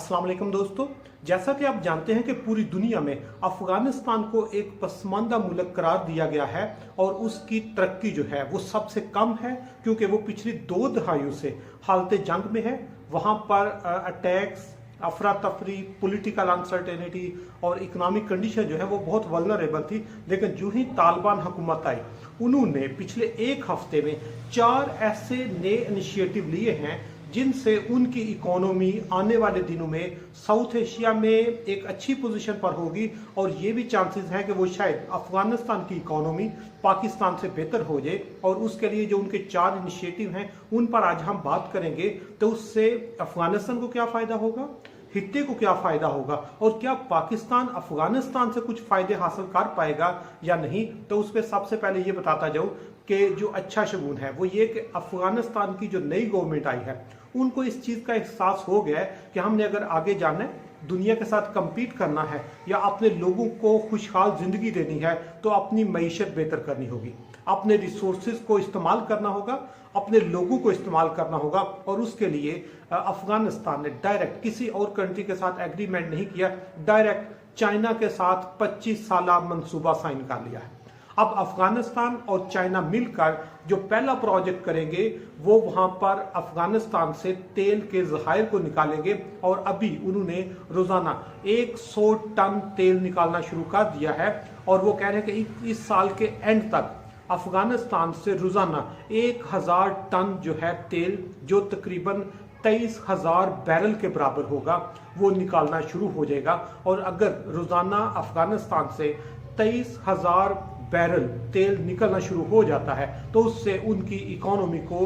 अस्सलाम वालेकुम दोस्तों, जैसा कि आप जानते हैं कि पूरी दुनिया में अफगानिस्तान को एक पसमानदा मुल्क करार दिया गया है और उसकी तरक्की जो है वो सबसे कम है क्योंकि वो पिछली 2 दहाइयों से हालत जंग में है। वहाँ पर अटैक्स, अफरा तफरी, पॉलिटिकल अनसर्टेनिटी और इकोनॉमिक कंडीशन जो है वो बहुत वल्नरेबल थी। लेकिन जो ही तालिबान हुकूमत आई, उन्होंने पिछले एक हफ्ते में 4 ऐसे नए इनिशिएटिव लिए हैं जिनसे उनकी इकोनॉमी आने वाले दिनों में साउथ एशिया में एक अच्छी पोजीशन पर होगी और ये भी चांसेस हैं कि वो शायद अफगानिस्तान की इकोनॉमी पाकिस्तान से बेहतर हो जाए। और उसके लिए जो उनके 4 इनिशिएटिव हैं उन पर आज हम बात करेंगे। तो उससे अफगानिस्तान को क्या फायदा होगा, हित्ते को क्या फायदा होगा और क्या पाकिस्तान अफगानिस्तान से कुछ फायदे हासिल कर पाएगा या नहीं। तो उस पर सबसे पहले ये बताता जाऊं कि जो अच्छा शगुन है वो ये कि अफगानिस्तान की जो नई गवर्नमेंट आई है उनको इस चीज का एहसास हो गया है कि हमने अगर आगे जाना है, दुनिया के साथ compete करना है या अपने लोगों को खुशहाल जिंदगी देनी है तो अपनी मईशत बेहतर करनी होगी, अपने रिसोर्सेज को इस्तेमाल करना होगा, अपने लोगों को इस्तेमाल करना होगा। और उसके लिए अफगानिस्तान ने डायरेक्ट किसी और कंट्री के साथ एग्रीमेंट नहीं किया, डायरेक्ट चाइना के साथ 25 साल मंसूबा साइन कर लिया है। अब अफगानिस्तान और चाइना मिलकर जो पहला प्रोजेक्ट करेंगे वो वहां पर अफगानिस्तान से तेल के जखायर को निकालेंगे और अभी उन्होंने रोजाना 100 टन तेल निकालना शुरू कर दिया है। और वो कह रहे हैं कि इस साल के एंड तक अफगानिस्तान से रोजाना 1000 टन जो है तेल, जो तकरीबन 23,000 बैरल के बराबर होगा, वो निकालना शुरू हो जाएगा। और अगर रोजाना अफगानिस्तान से 23,000 बैरल तेल निकलना शुरू हो जाता है तो उससे उनकी इकोनॉमी को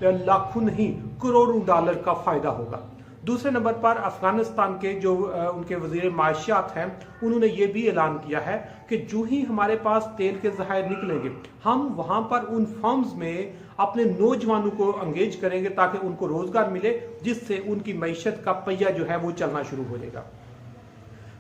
लाखों नहीं करोड़ों डॉलर का फायदा होगा। दूसरे नंबर पर अफगानिस्तान के जो उनके वजीर माशियात हैं उन्होंने ये भी ऐलान किया है कि जो ही हमारे पास तेल के ज़खायर निकलेंगे हम वहां पर उन फर्म्स में अपने नौजवानों को एंगेज करेंगे ताकि उनको रोजगार मिले, जिससे उनकी मईशत का पहिया जो है वो चलना शुरू हो जाएगा।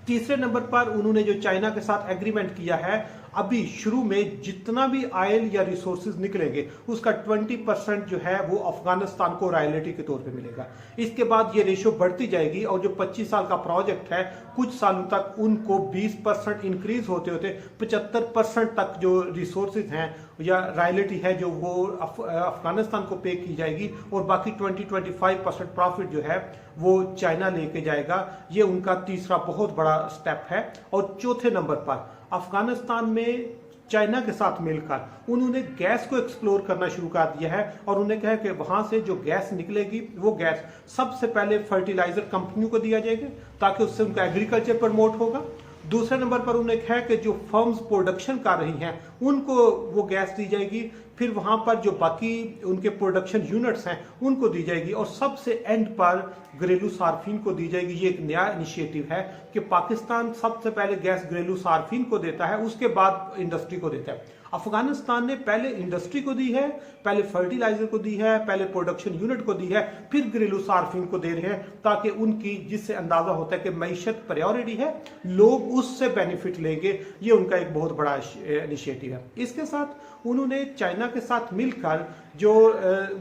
तीसरे नंबर पर उन्होंने जो चाइना के साथ एग्रीमेंट किया है, अभी शुरू में जितना भी ऑयल या रिसोर्सेज निकलेंगे उसका 20% जो है वो अफगानिस्तान को रॉयल्टी के तौर पे मिलेगा। इसके बाद ये रेशो बढ़ती जाएगी और जो 25 साल का प्रोजेक्ट है कुछ सालों तक उनको 20% इंक्रीज होते होते 75% तक जो रिसोर्सेज हैं या रॉयल्टी है जो वो अफगानिस्तान को पे की जाएगी और बाकी 20-25% प्रॉफिट जो है वो चाइना लेके जाएगा। ये उनका तीसरा बहुत बड़ा स्टेप है। और चौथे नंबर पर अफगानिस्तान में चाइना के साथ मिलकर उन्होंने गैस को एक्सप्लोर करना शुरू कर दिया है और उन्हें कहा कि वहां से जो गैस निकलेगी वो गैस सबसे पहले फर्टिलाइजर कंपनियों को दिया जाएगा ताकि उससे उनका एग्रीकल्चर प्रमोट होगा। दूसरे नंबर पर उन्हें कहा कि जो फर्म्स प्रोडक्शन कर रही हैं उनको वो गैस दी जाएगी, फिर वहां पर जो बाकी उनके प्रोडक्शन यूनिट्स हैं उनको दी जाएगी और सबसे एंड पर घरेलू सार्फिन को दी जाएगी। ये एक नया इनिशिएटिव है कि पाकिस्तान सबसे पहले गैस घरेलू सार्फिन को देता है, उसके बाद इंडस्ट्री को देता है। अफगानिस्तान ने पहले इंडस्ट्री को दी है, पहले फर्टिलाइजर को दी है, पहले प्रोडक्शन यूनिट को दी है, फिर घरेलू सार्फिन को दे रहे हैं ताकि उनकी, जिससे अंदाजा होता है कि मईशत प्रायोरिटी है, लोग उससे बेनिफिट लेंगे। ये उनका एक बहुत बड़ा इनिशिएटिव है। इसके साथ उन्होंने चाइना के साथ मिलकर जो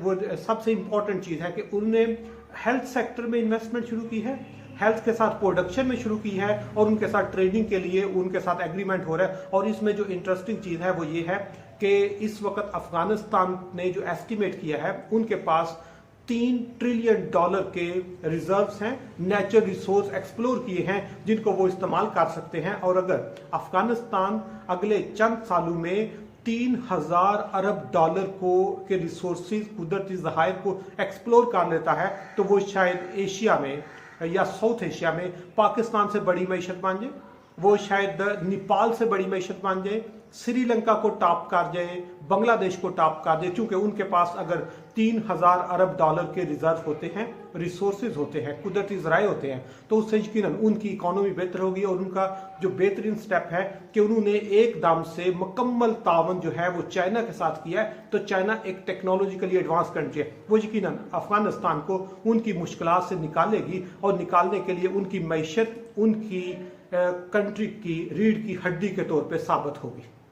वो सबसे इंपॉर्टेंट चीज है कि उन्होंने हेल्थ सेक्टर में इन्वेस्टमेंट शुरू की है, हेल्थ के साथ प्रोडक्शन में शुरू की है और उनके साथ ट्रेनिंग के लिए उनके साथ एग्रीमेंट हो रहा है। और इसमें जो इंटरेस्टिंग चीज है वो ये है कि इस वक्त अफगानिस्तान ने जो एस्टिमेट किया है उनके पास $3 ट्रिलियन के रिजर्व्स हैं, नेचुरल रिसोर्स एक्सप्लोर किए हैं जिनको वो इस्तेमाल कर सकते हैं। और अगर अफगानिस्तान अगले चंद सालों में 3,000 अरब डॉलर के रिसोर्सेज, कुदरती ज़खायर को एक्सप्लोर कर लेता है तो वो शायद एशिया में या साउथ एशिया में पाकिस्तान से बड़ी मईशत बन जाए, वो शायद नेपाल से बड़ी मईशत बन जाए, श्रीलंका को टॉप कर जाए, बांग्लादेश को टॉप कर दे, क्योंकि उनके पास अगर 3,000 अरब डॉलर के रिजर्व होते हैं, रिसोर्सेज होते हैं, कुदरती ज़राए होते हैं, तो उससे यकीनन उनकी इकोनॉमी बेहतर होगी। और उनका जो बेहतरीन स्टेप है कि उन्होंने एकदम से मुकम्मल तावन जो है वो चाइना के साथ किया है। तो चाइना एक टेक्नोलॉजिकली एडवांस कंट्री है, वो यकीनन अफगानिस्तान को उनकी मुश्किलात से निकालेगी और निकालने के लिए उनकी मईशत उनकी कंट्री की रीढ़ की हड्डी के तौर पे साबित होगी।